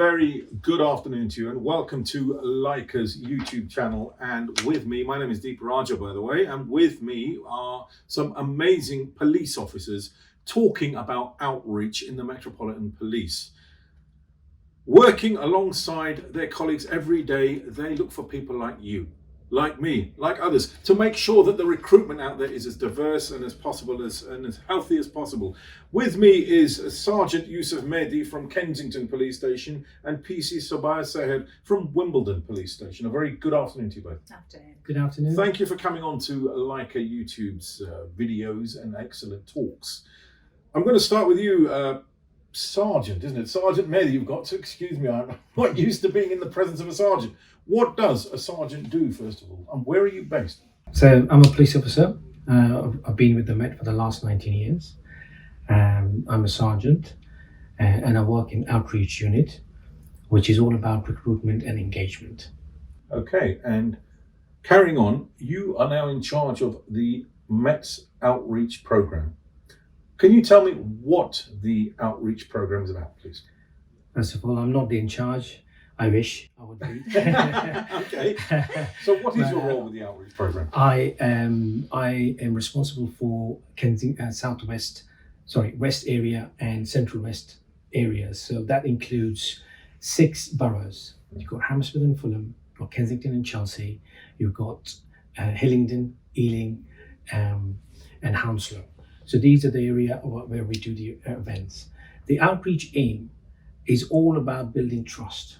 very good afternoon to you and welcome to Lyca's YouTube channel. And with me, my name is Deep Raja, by the way, and with me are some amazing police officers talking about outreach in the Metropolitan Police. Working alongside their colleagues every day, they look for people like you, like me, like others, to make sure that the recruitment out there is as diverse and as possible and as healthy as possible. With me is Sergeant Yusuf Mehdi from Kensington Police Station and PC Sobaya Sehed from Wimbledon Police Station. A very good afternoon to you both. Afternoon. Good afternoon. Thank you for coming on to Lyca YouTube's videos and excellent talks. I'm going to start with you, Sergeant, isn't it? Sergeant Mehdi, you've got to excuse me, I'm not used to being in the presence of a sergeant. What does a sergeant do, first of all, and where are you based? So I'm a police officer. I've been with the Met for the last 19 years. I'm a sergeant and I work in outreach unit, which is all about recruitment and engagement. Okay, and carrying on, you are now in charge of the Met's outreach program. Can you tell me what the outreach program is about, please? First of all, I'm not in charge. I wish I would be. Okay. So what is your role with the outreach program? I am responsible for West area and Central West areas. So that includes 6 boroughs. You've got Hammersmith and Fulham, you've got Kensington and Chelsea, you've got Hillingdon, Ealing, and Hounslow. So these are the area where we do the events. The outreach aim is all about building trust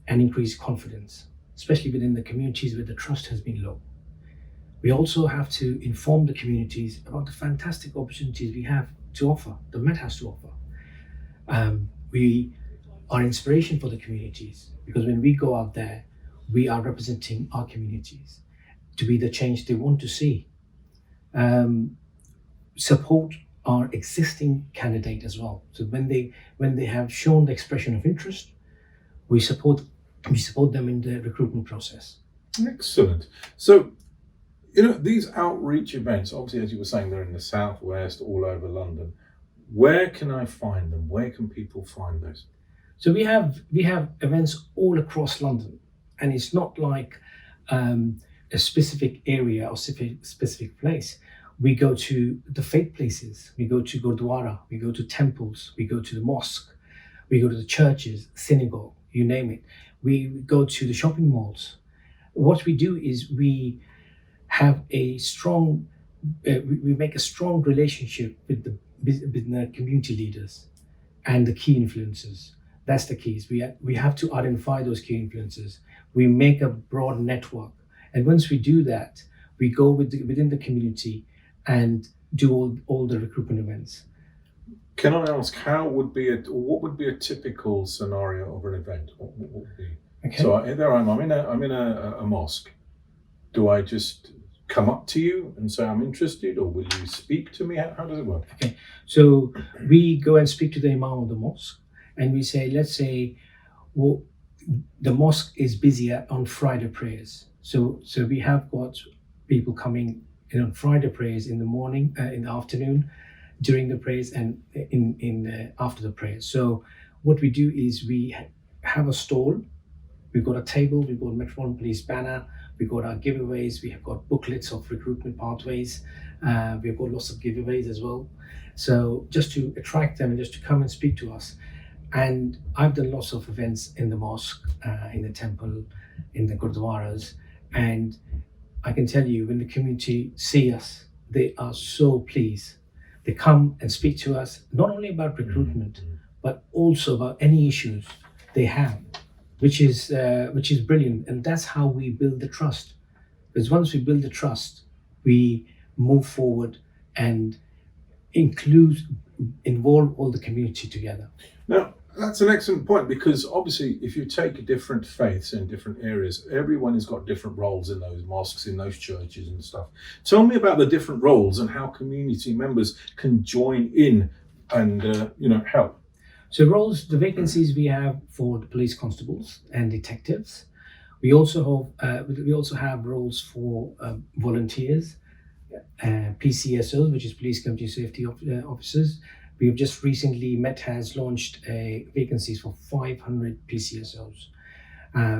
and increase confidence, especially within the communities where the trust has been low. We also have to inform the communities about the fantastic opportunities we have to offer, the Met has to offer. We are inspiration for the communities because when we go out there, we are representing our communities to be the change they want to see. Support our existing candidate as well. So when they have shown the expression of interest, we support them in the recruitment process. Excellent. So, these outreach events, obviously, as you were saying, they're in the southwest, all over London. Where can I find them? Where can people find those? So we have events all across London, and it's not like a specific area or specific place. We go to the faith places, we go to Gurdwara, we go to temples, we go to the mosque, we go to the churches, synagogue, you name it. We go to the shopping malls. What we do is we have we make a strong relationship with the community leaders and the key influencers. That's the keys. We have to identify those key influencers. We make a broad network. And once we do that, we go within the community and do all the recruitment events. Can I ask, what would be a typical scenario of an event? What would be? Okay. So there I'm in a mosque. Do I just come up to you and say I'm interested, or will you speak to me? How does it work? Okay, so we go and speak to the imam of the mosque, and we say, let's say, well, the mosque is busy on Friday prayers. So we have got people coming on Friday prayers in the morning, in the afternoon, during the prayers, and in after the prayers. So what we do is we have a stall. We've got a table. We've got a Metropolitan Police banner. We've got our giveaways. We have got booklets of recruitment pathways. We've got lots of giveaways as well. So just to attract them and just to come and speak to us. And I've done lots of events in the mosque, in the temple, in the gurdwaras, and I can tell you, when the community see us, they are so pleased. They come and speak to us, not only about recruitment, but also about any issues they have, which is brilliant. And that's how we build the trust. Because once we build the trust, we move forward and involve all the community together. Now, that's an excellent point, because obviously if you take different faiths in different areas, everyone has got different roles in those mosques, in those churches and stuff. Tell me about the different roles and how community members can join in and help. So roles, the vacancies we have for the police constables and detectives. We also have roles for volunteers, PCSOs, which is police community safety officers. We've just recently, Met has launched vacancies for 500 PCSOs.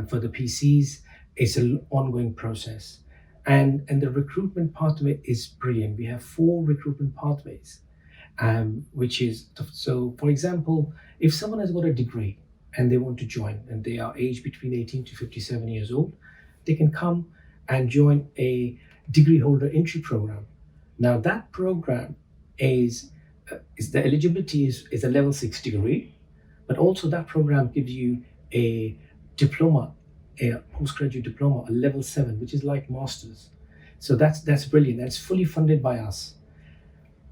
For the PCs, it's an ongoing process. And the recruitment pathway is brilliant. We have 4 recruitment pathways, which is, so for example, if someone has got a degree and they want to join and they are aged between 18 to 57 years old, they can come and join a degree holder entry program. Now that program is the eligibility is a level 6 degree, but also that program gives you a diploma, a postgraduate diploma, a level 7, which is like masters. So that's brilliant. That's fully funded by us.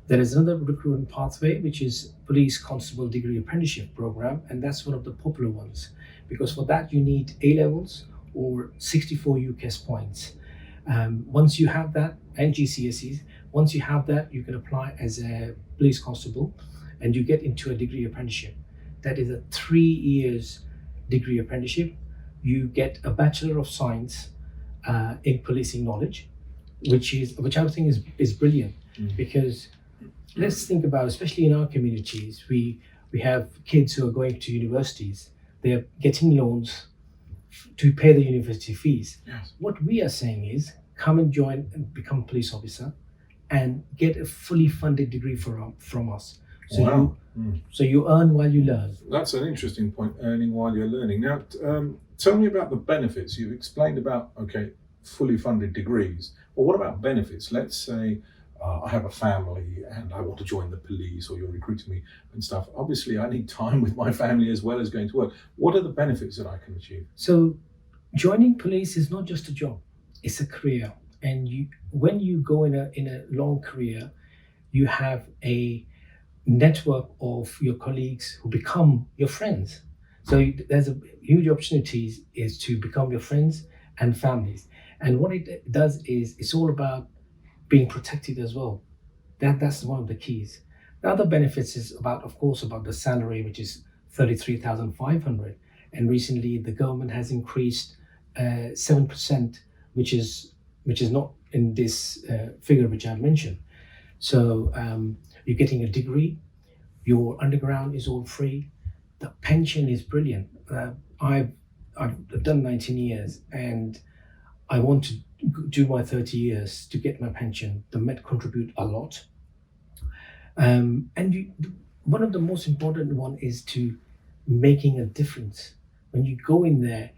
There is another recruitment pathway, which is Police Constable Degree Apprenticeship Program, and that's one of the popular ones, because for that you need A levels or 64 UCAS points. Once you have that, and GCSEs, once you have that, you can apply as a police constable and you get into a degree apprenticeship. That is a 3 years degree apprenticeship. You get a Bachelor of Science in policing knowledge, which I think is brilliant. Because let's think about, especially in our communities, we have kids who are going to universities. They are getting loans to pay the university fees. Yes. What we are saying is, come and join and become a police officer and get a fully funded degree from us. So Wow. you earn while you learn. That's an interesting point, earning while you're learning. Now, tell me about the benefits. You've explained about, okay, fully funded degrees. Well, what about benefits? Let's say I have a family and I want to join the police, or you're recruiting me and stuff. Obviously, I need time with my family as well as going to work. What are the benefits that I can achieve? So joining police is not just a job, it's a career. And when you go in a long career, you have a network of your colleagues who become your friends. So there's a huge opportunity is to become your friends and families. And what it does is it's all about being protected as well. That's one of the keys. The other benefits is about the salary, which is 33,500. And recently the government has increased 7%, which is not in this figure which I've mentioned. So you're getting a degree, your underground is all free, the pension is brilliant. I've done 19 years and I want to do my 30 years to get my pension. The Met contribute a lot. One of the most important one is to making a difference. When you go in there,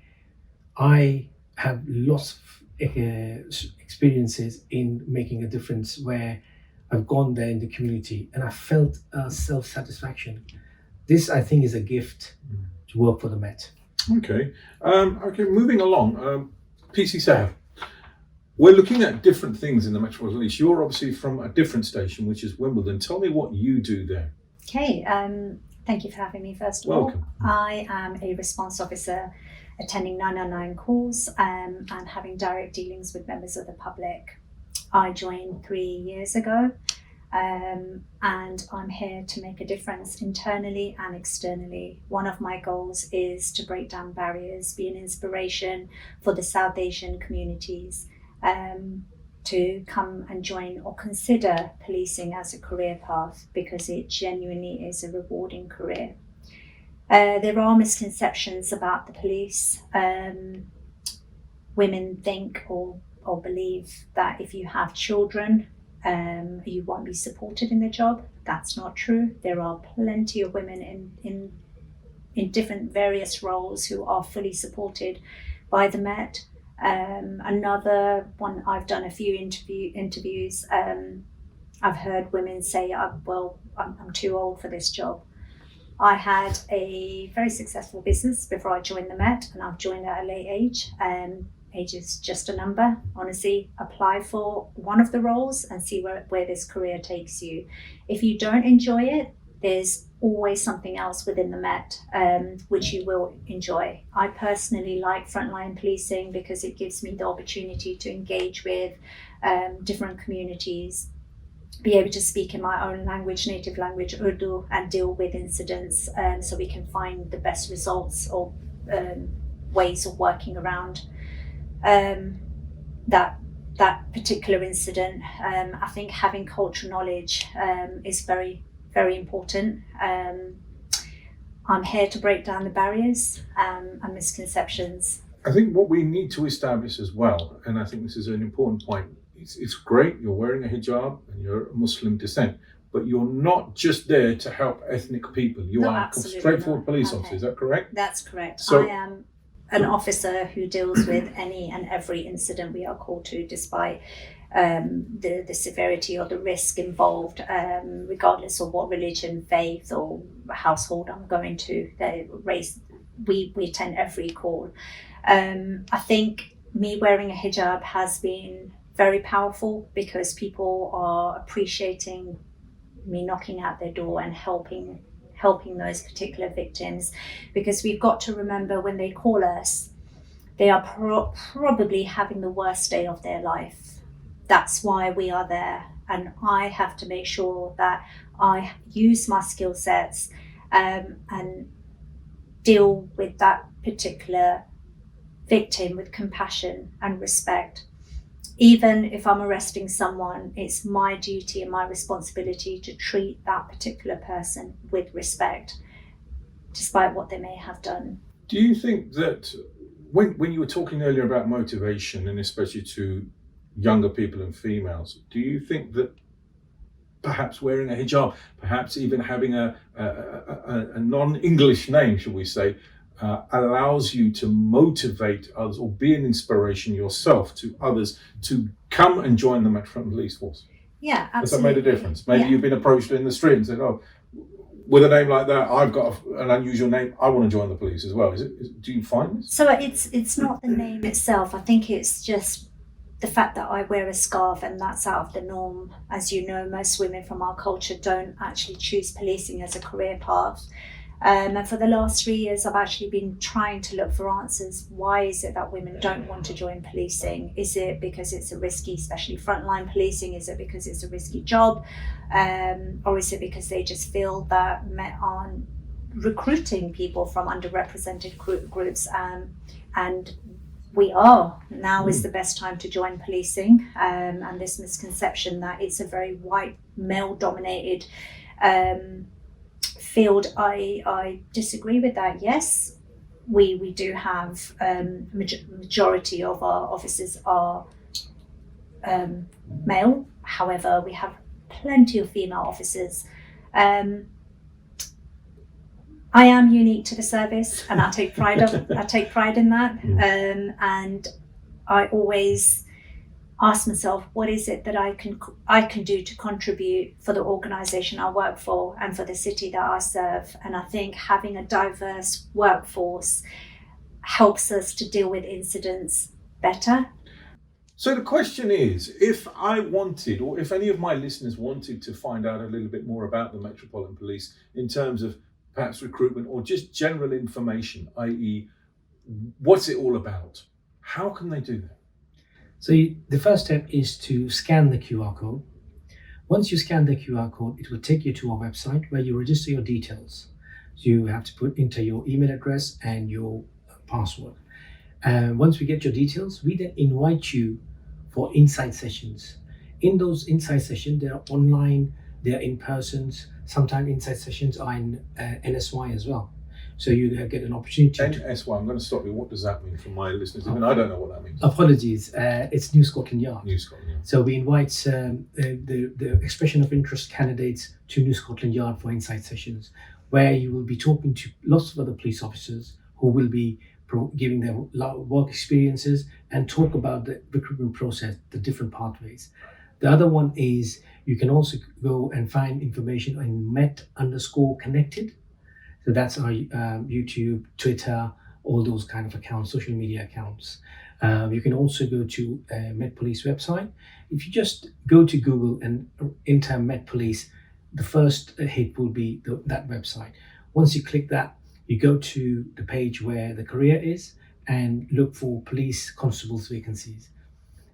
I have lots of experiences in making a difference where I've gone there in the community and I felt self-satisfaction. This, I think, is a gift to work for the Met. Okay. Moving along. PC7. We're looking at different things in the Metropolitan Police. You're obviously from a different station, which is Wimbledon. Tell me what you do there. Okay. Thank you for having me, first of Welcome. all. I am a response officer attending 999 calls and having direct dealings with members of the public. I joined 3 years ago and I'm here to make a difference internally and externally. One of my goals is to break down barriers, be an inspiration for the South Asian communities to come and join or consider policing as a career path, because it genuinely is a rewarding career. There are misconceptions about the police. Women think or believe that if you have children, you won't be supported in the job. That's not true. There are plenty of women in different various roles who are fully supported by the Met. Another one, I've done a few interviews. I've heard women say, I'm too old for this job. I had a very successful business before I joined the Met, and I've joined at a late age. Age is just a number. Honestly, apply for one of the roles and see where this career takes you. If you don't enjoy it, there's always something else within the Met which you will enjoy. I personally like frontline policing because it gives me the opportunity to engage with different communities, be able to speak in my own language, native language, Urdu, and deal with incidents so we can find the best results or ways of working around that particular incident. I think having cultural knowledge is very very important. I'm here to break down the barriers and misconceptions. I think what we need to establish as well, and I think this is an important point, it's great you're wearing a hijab and you're Muslim descent, but you're not just there to help ethnic people. You No, are a absolutely straightforward not. police Okay. officer, is that correct? That's correct. So- I am an officer who deals with any and every incident we are called to, despite the severity or the risk involved, regardless of what religion, faith, or household I'm going to. Race, we attend every call. I think me wearing a hijab has been very powerful because people are appreciating me knocking at their door and helping those particular victims, because we've got to remember when they call us, they are probably having the worst day of their life. That's why we are there, and I have to make sure that I use my skill sets and deal with that particular victim with compassion and respect. Even if I'm arresting someone, it's my duty and my responsibility to treat that particular person with respect, despite what they may have done. Do you think that when you were talking earlier about motivation, and especially to younger people and females, do you think that perhaps wearing a hijab, perhaps even having a non-English name, shall we say, allows you to motivate others or be an inspiration yourself to others to come and join the Metropolitan Police Force? Yeah, absolutely. Has that made a difference? Maybe Yeah. you've been approached in the street and said, oh, with a name like that, I've got an unusual name, I want to join the police as well. Do you find this? So it's not the name itself. I think it's just the fact that I wear a scarf, and that's out of the norm. As you know, most women from our culture don't actually choose policing as a career path. And for the last 3 years, I've actually been trying to look for answers. Why is it that women don't want to join policing? Is it because it's a risky, especially frontline policing? Is it because it's a risky job? Or is it because they just feel that Met aren't recruiting people from underrepresented groups? And we are. Now is the best time to join policing. And this misconception that it's a very white, male-dominated field, I disagree with that. Yes, we do have majority of our officers are male. However, we have plenty of female officers. I am unique to the service, and I take pride in that. And I always ask myself, what is it that I can do to contribute for the organisation I work for and for the city that I serve? And I think having a diverse workforce helps us to deal with incidents better. So the question is, if I wanted, or if any of my listeners wanted to find out a little bit more about the Metropolitan Police in terms of perhaps recruitment or just general information, i.e. what's it all about, how can they do that? So the first step is to scan the QR code. Once you scan the QR code, it will take you to our website where you register your details. So you have to enter your email address and your password. Once we get your details, we then invite you for insight sessions. In those insight sessions, they are online, they are in persons. Sometimes insight sessions are in NSY as well. So you get an opportunity NSY, I'm going to stop you. What does that mean for my listeners? Even I don't know what that means. Apologies, it's New Scotland Yard. New Scotland Yard. So we invite the expression of interest candidates to New Scotland Yard for insight sessions, where you will be talking to lots of other police officers who will be giving their work experiences and talk about the recruitment process, the different pathways. The other one is you can also go and find information on Met_Connected. So that's our YouTube, Twitter, all those kind of accounts, social media accounts. You can also go to Met Police website. If you just go to Google and enter Met Police, the first hit will be that website. Once you click that, you go to the page where the career is and look for police constables vacancies.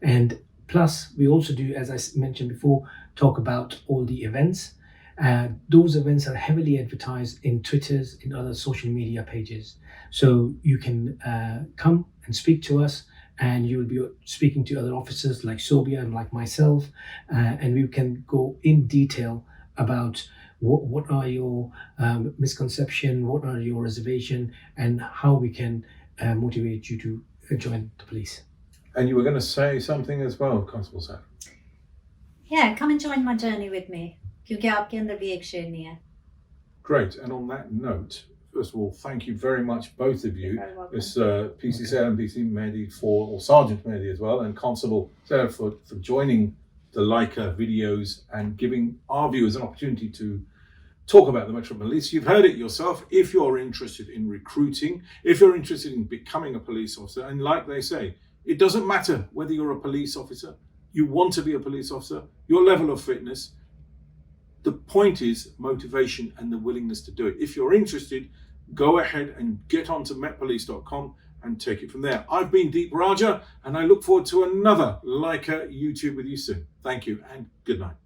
And plus, we also do, as I mentioned before, talk about all the events. Those events are heavily advertised in Twitters, in other social media pages. So you can come and speak to us, and you'll be speaking to other officers like Sobia and like myself, and we can go in detail about what are your misconception, what are your reservation, and how we can motivate you to join the police. And you were going to say something as well, Constable Sam. Yeah, come and join my journey with me. क्योंकि आपके अंदर भी एक शेर नहीं है. Great. And on that note, first of all, thank you very much, both of you. You're very welcome. It's PC Sarah and PC Mehdi or Sergeant Mehdi as well, and Constable Sarah for joining the Lyca videos and giving our viewers an opportunity to talk about the Metropolitan Police. You've heard it yourself. If you're interested in recruiting, if you're interested in becoming a police officer, and like they say, it doesn't matter whether you're a police officer, you want to be a police officer, your level of fitness. The point is motivation and the willingness to do it. If you're interested, go ahead and get onto metpolice.com and take it from there. I've been Deep Raja, and I look forward to another Lyca YouTube with you soon. Thank you and good night.